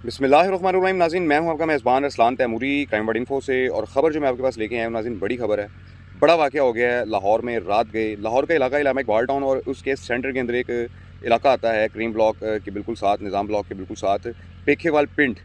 बिस्मिल्लाहिर्रहमानिर्रहीम। नाज़रीन, मैं हूं आपका मेज़बान Arsalan Taimuri crime word info से। और ख़बर जो मैं आपके पास लेके आया हूं नाज़रीन, बड़ी खबर है। बड़ा वाक़या हो गया है लाहौर में। रात गए लाहौर का इलाका इलामा इकबाल टाउन और उसके सेंटर के अंदर एक इलाका आता है क्रीम ब्लॉक के बिल्कुल साथ, निज़ाम ब्लॉक के बिल्कुल साथ पेखेवाल पिंड।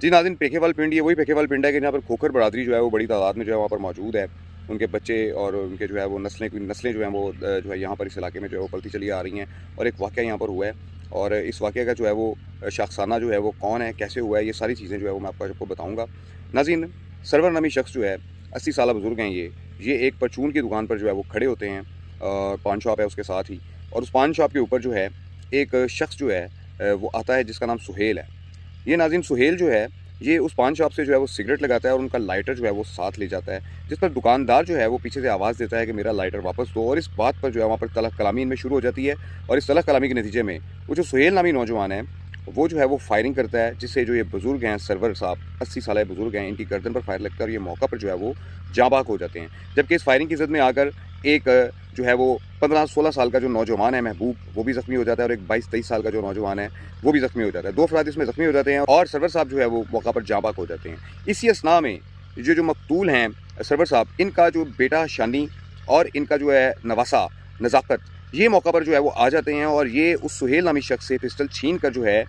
जी नाज़रीन, पेखेवाल पिंड ये वही पेखेवाल पिंड है कि जहाँ पर खोखर बरादरी जो है वो बड़ी तादाद में जो है वहाँ पर मौजूद है। उनके बच्चे और उनके जो है वो नस्लें जो हैं वो जो है यहाँ पर इस इलाके में जो है वो पलती चली आ रही हैं। और एक वाक़या यहाँ पर हुआ है और इस वाक़े का जो है वो शख्साना जो है वो कौन है, कैसे हुआ है, ये सारी चीज़ें जो है वो मैं आपको बताऊँगा। नाज़रीन, सरवर नामी शख्स जो है 80 साल बुज़ुर्ग हैं। ये एक परचून की दुकान पर जो है वो खड़े होते हैं। पान शॉप है उसके साथ ही, और उस पान शॉप के ऊपर जो है एक शख्स जो है वो आता है जिसका नाम सुहेल है। ये नाज़रीन सुहेल जो है ये उस पान शॉप से जो है वो सिगरेट लगाता है और उनका लाइटर जो है वो साथ ले जाता है, जिस पर दुकानदार जो है वो पीछे से आवाज़ देता है कि मेरा लाइटर वापस दो। और इस बात पर जो है वहाँ पर तलख कलामी इनमें शुरू हो जाती है। और इस तलख कलामी के नतीजे में वो जो सुहेल नामी नौजवान है वो जो है वो फायरिंग करता है, जिससे जो ये बुज़ुर्ग हैं सरवर साहब 80 साल बुज़ुर्ग हैं, इनकी गर्दन पर फायर लगता है और ये मौका पर जो है वो जाँ बाक हो जाते हैं। जबकि इस फायरिंग की ज़द में आकर एक जो है वो 15-16 साल का जो नौजवान है महबूब, वो भी ज़ख्मी हो जाता है और एक 22-23 साल का जो नौजवान है वो भी ज़ख्मी हो जाता है। 2 अफराद इसमें ज़ख्मी हो जाते हैं और सरवर साहब जो है वो मौका पर जाँ बाक हो जाते हैं। इसी असना में जो मकतूल हैं सरवर साहब, इनका जो बेटा शानी और इनका जो है नवासा नज़ाकत, ये मौका पर जो है वो आ जाते हैं और ये उस सुहेल नामी शख्स से पिस्टल छीन कर जो है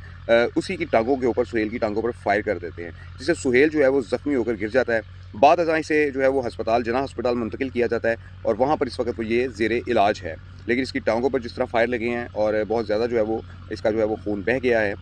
उसी की टांगों के ऊपर, सुहेल की टांगों पर फायर कर देते हैं, जिससे सुहेल जो है वो ज़ख्मी होकर गिर जाता है। बाद अज़ां से जो है वो हस्पताल जना हस्पताल मुंतकिल किया जाता है और वहाँ पर इस वक्त ये ज़ेरे इलाज है। लेकिन इसकी टांगों पर जिस तरह फायर लगे हैं और बहुत ज़्यादा जो है वो इसका जो है वो खून बह गया है,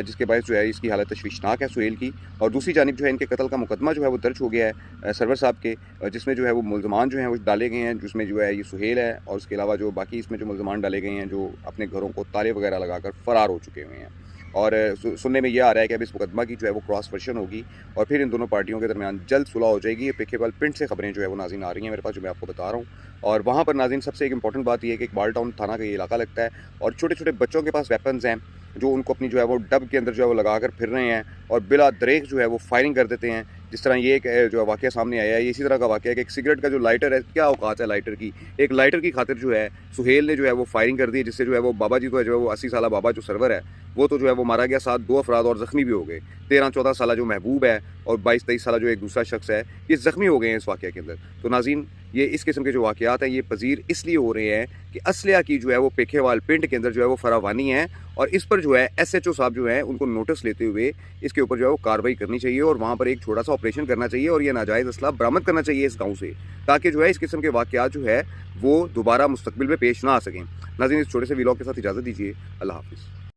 जिसके बायस जो है इसकी हालत तशवीशनाक है सुहेल की। और दूसरी जानिब जो है इनके कत्ल का मुकदमा जो है वो दर्ज हो गया है सरवर साहब के, जिसमें जो है वो मुल्ज़मान जो हैं वो डाले गए हैं, जिसमें जो है ये सुहेल है और उसके अलावा जो बाकी इसमें जो मुल्ज़मान डाले गए हैं जो अपने घरों को ताले वगैरह लगाकर फ़रार हो चुके हुए हैं। और सुनने में ये आ रहा है कि अब इस मुकदमा की जो है वो क्रॉस वर्शन होगी और फिर इन दोनों पार्टियों के दरमियान जल्द सुलह हो जाएगी। ये पेखेवाल पिंड से खबरें जो है वो नाज़रीन आ रही हैं मेरे पास, जो मैं आपको बता रहा हूँ। और वहाँ पर नाज़रीन सबसे एक इंपॉर्टेंट बात ये है कि इकबाल टाउन थाना का ये इलाका लगता है और छोटे छोटे बच्चों के पास वेपन्स हैं जो उनको अपनी जो है वो डब के अंदर जो है वो लगा कर फिर रहे हैं और बिला दरेक जो है वो फायरिंग कर देते हैं। जिस तरह ये एक जो वाक़या सामने आया है, ये इसी तरह का वाक़या है कि एक सिगरेट का जो लाइटर है, क्या औकात है लाइटर की, एक लाइटर की खातिर जो है सुहेल ने जो है वो फायरिंग कर दी, जिससे जो है वो बाबा जी तो है जो है वो 80 साल बाबा जो सरवर है वो तो जो है वो मारा गया, साथ 2 अफराद और ज़ख्मी भी हो गए। 13-14 साल जो महबूब है और 22-23 साल जो एक दूसरा शख्स है, ये ज़ख्मी हो गए हैं इस वाक़े के अंदर। तो नाज़रीन, ये इस किस्म के जो वाक़यात हैं ये पज़ीर इसलिए हो रहे हैं कि असलिया की जो है वो पेखेवाल पिंड के अंदर जो है वो फरावानी है और इस पर जो है SHO साहब जो है उनको नोटिस लेते हुए इसके ऊपर जो है वो कार्रवाई करनी चाहिए और वहाँ पर एक छोटा सा ऑपरेशन करना चाहिए और ये नाजायज़ असला बरामद करना चाहिए इस गाँव से, ताकि जो है इस किस्म के वाक़यात जो है वो दोबारा मुस्तकबिल में पेश ना आ सकें। नाज़रीन, इस छोटे से व्लॉग के साथ इजाज़त दीजिए। अल्लाह हाफ़िज़।